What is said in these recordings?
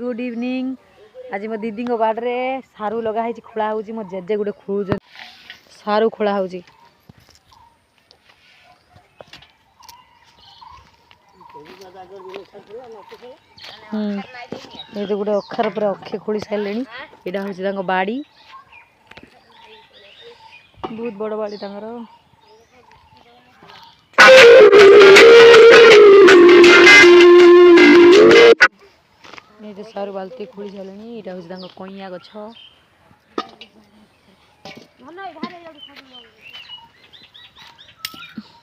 Good evening. आज मो दीदी बाड़े सारू लगाई खोला हो मो जेजे गोटे खोल सारू खोला हो ये तो गोटे अखार पूरा अखे खोली सारे यहाँ हूँ बाड़ी बहुत बड़ बाड़ी तर ये जो सारू बाल्टी खोली सारे यहाँ हूँ कईया गछ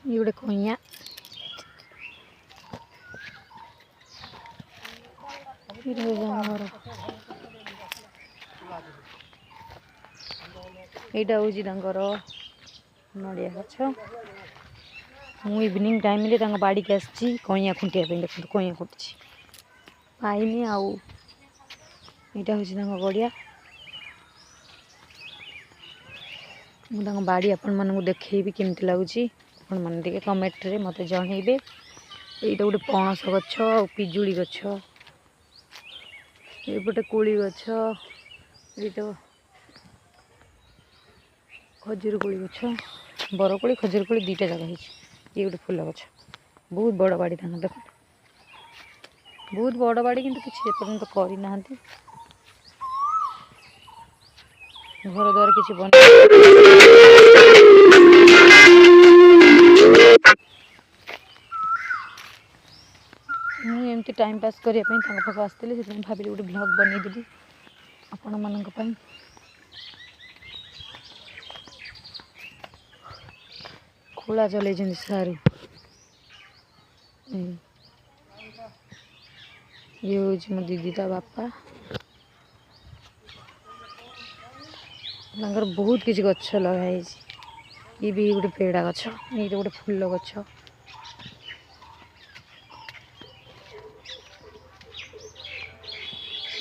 ये गोटे कईया यहाँ हूँ नड़िया गछ मु इवनिंग टाइम रे बाड़ी के आसी कईया खुंटिया देखते कईया खुटी पाइनी आउ यहाँ हूँ गड़िया मुझे बाड़ी आपण मानक देखी केमती लगुच आपण मैंने कमेंट रे मत जनइबे। यहाँ गोटे पणस गछ पिजुली गछ एपटे कोली गछ ये खजूर कोली गछ बरकोली खजूर कोली दीटा जगह ये गोटे फूल गछ बहुत बड़ बाड़ी देख बहुत बड़ बाड़ी किंतु किसी एपर्यंत करना घर द्वार किसी बन मुझे टाइम पास करने पाख आसती से भाविली गोटे ब्लॉग बनईदेवी आपण मान खोला चल सारू ये हूँ मो दीदी ता बापा बहुत किसी गछ लगाई ये भी गोटे पेड़ा गछ ये गोटे फूल गछ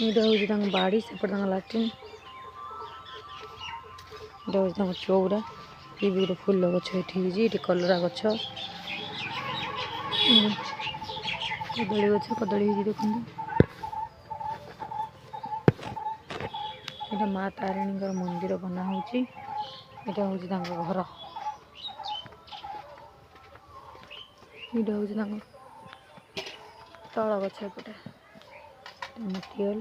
यहाँ हूँ बाड़ी सेपट लाट्रिन यहाँ हूँ चौरा ये भी गोटे फूल गछ ये कलरा गछ कदली गछ कदली देखते यहाँ माँ तारिणी मंदिर बना हो यहाँ हूँ घर यहाँ हूँ तल गछ एपटे मटियल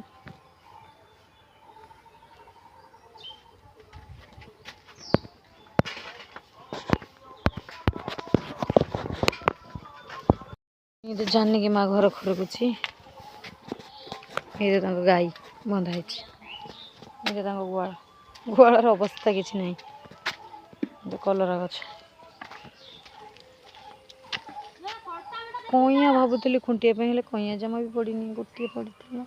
ये तो जानी कि माँ घर खरकुची ये तो गाई बंधाई ये गुआल गुआलर अवस्था किसी ना कलरा गछ कईया भावुली खुंटिया कईया जमा भी पड़नी गोटे पड़ा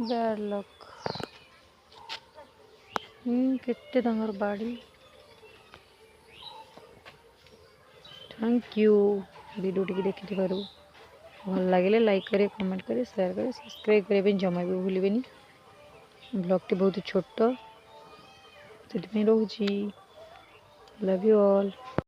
बैड लक केते बाड़ी थैंक यू वीडियो टी देखी भल लगे लाइक करें कमेंट करें शेयर करें सब्सक्राइब करने जमा भी भूलें ब्लॉग टी बहुत छोट से रोची लव यू ऑल।